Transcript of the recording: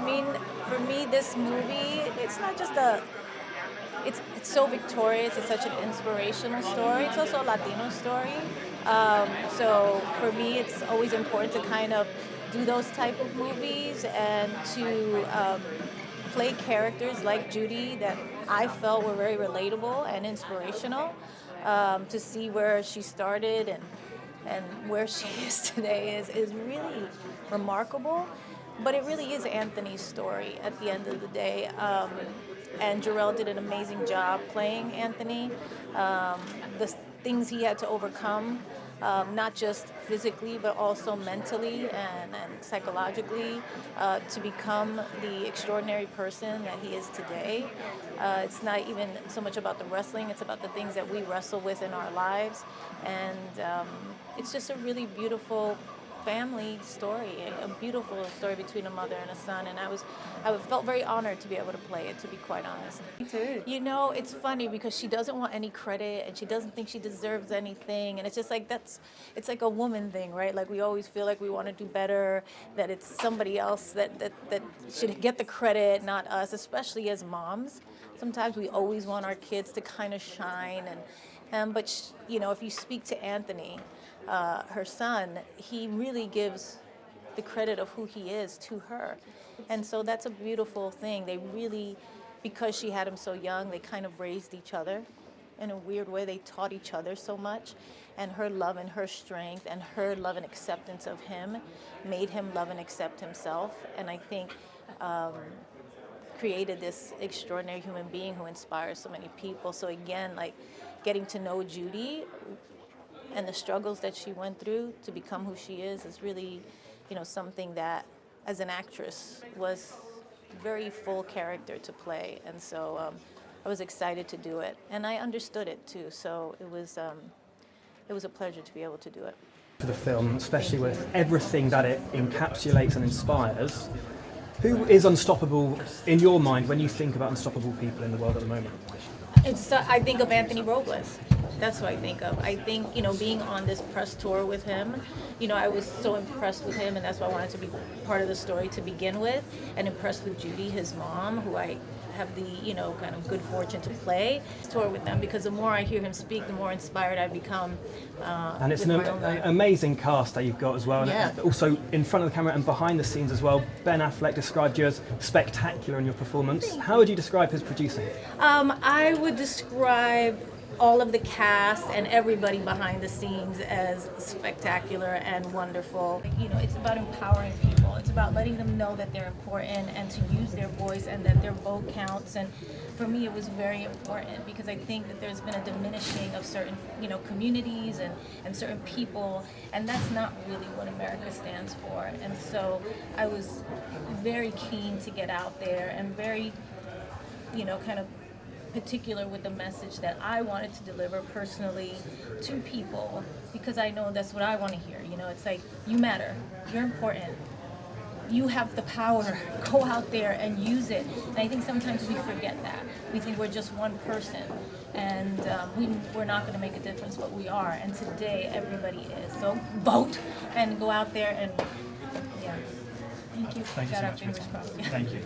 mean, for me, this movie, it's not just it's so victorious. It's such an inspirational story. It's also a Latino story. So for me, it's always important to kind of do those type of movies and to play characters like Judy that I felt were very relatable and inspirational. To see where she started and where she is today is really remarkable. But it really is Anthony's story at the end of the day. And Jarrell did an amazing job playing Anthony. The things he had to overcome, not just physically, but also mentally and psychologically, to become the extraordinary person that he is today. It's not even so much about the wrestling, it's about the things that we wrestle with in our lives. And it's just a really beautiful family story, a beautiful story between a mother and a son, and I felt very honored to be able to play it, to be quite honest. Me too. You know, it's funny because she doesn't want any credit and she doesn't think she deserves anything, and it's just like it's like a woman thing, right? Like we always feel like we want to do better, that it's somebody else that should get the credit, not us, especially as moms. Sometimes we always want our kids to kind of shine, but you know, if you speak to Anthony, her son, he really gives the credit of who he is to her. And so that's a beautiful thing. They really, because she had him so young, they kind of raised each other in a weird way. They taught each other so much. And her love and her strength and her love and acceptance of him made him love and accept himself. And I think created this extraordinary human being who inspires so many people. So again, like getting to know Judy and the struggles that she went through to become who she is really, you know, something that, as an actress, was very full character to play. And so I was excited to do it, and I understood it too. So it was a pleasure to be able to do it. For the film, especially with everything that it encapsulates and inspires, who is unstoppable in your mind when you think about unstoppable people in the world at the moment? I think of Anthony Robles. That's what I think of. I think, you know, being on this press tour with him, you know, I was so impressed with him, and that's why I wanted to be part of the story to begin with, and impressed with Judy, his mom, who I have the, you know, kind of good fortune to play tour with them, because the more I hear him speak, the more inspired I become. And it's an amazing cast that you've got as well. Yeah. And also in front of the camera and behind the scenes as well. Ben Affleck described you as spectacular in your performance. How would you describe his producing? I would describe all of the cast and everybody behind the scenes as spectacular and wonderful. You know, it's about empowering people. It's about letting them know that they're important and to use their voice and that their vote counts. And for me, it was very important because I think that there's been a diminishing of certain, you know, communities and certain people, and that's not really what America stands for. And so I was very keen to get out there and very, you know, kind of particular with the message that I wanted to deliver personally to people, because I know that's what I want to hear. You know, it's like, you matter, you're important, you have the power, go out there and use it. And I think sometimes we forget that. We think we're just one person and we're not going to make a difference, but we are. And today everybody is. So vote and go out there and, yeah. Thank you. Thank you so much. Fingers crossed. Yeah. Thank you.